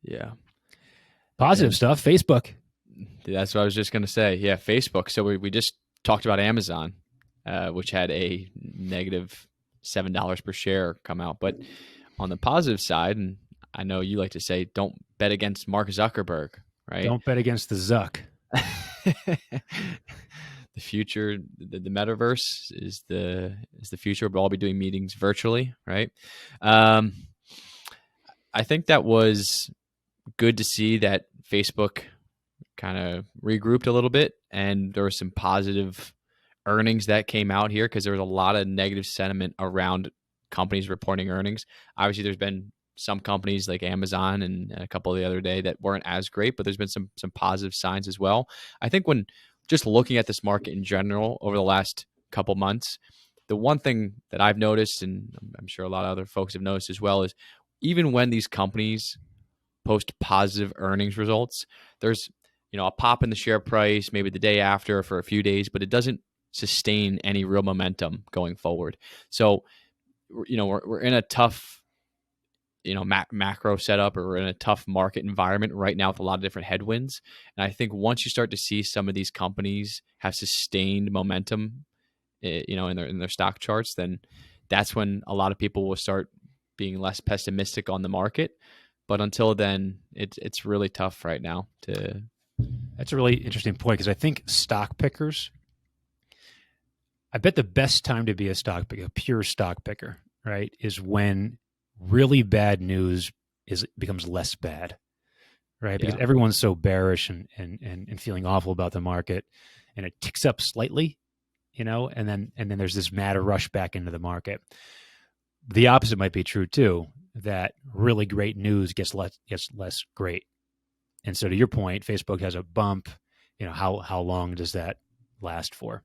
Yeah. Positive stuff. Facebook. That's what I was just going to say. Yeah, Facebook. So we just talked about Amazon, which had a negative $7 per share come out. But on the positive side, and I know you like to say, don't bet against Mark Zuckerberg, right? Don't bet against the Zuck. The future, the metaverse is the future. We'll all be doing meetings virtually, right? I think that was good to see that Facebook kind of regrouped a little bit, and there were some positive earnings that came out here because there was a lot of negative sentiment around companies reporting earnings. Obviously, there's been some companies like Amazon and a couple the other day that weren't as great, but there's been some positive signs as well. I think when just looking at this market in general over the last couple months, the one thing that I've noticed, and I'm sure a lot of other folks have noticed as well, is even when these companies post positive earnings results, there's a pop in the share price maybe the day after for a few days, but it doesn't sustain any real momentum going forward. So we're in a tough macro setup, or we're in a tough market environment right now with a lot of different headwinds. And I think once you start to see some of these companies have sustained momentum, in their stock charts, then that's when a lot of people will start being less pessimistic on the market. But until then, it's really tough right now to. That's a really interesting point, because I think stock pickers, I bet the best time to be a stock picker, a pure stock picker, right, is when really bad news becomes less bad, right? Because everyone's so bearish and feeling awful about the market, and it ticks up slightly, and then there's this mad rush back into the market. The opposite might be true too, that really great news gets less great. And so to your point, Facebook has a bump. How long does that last for?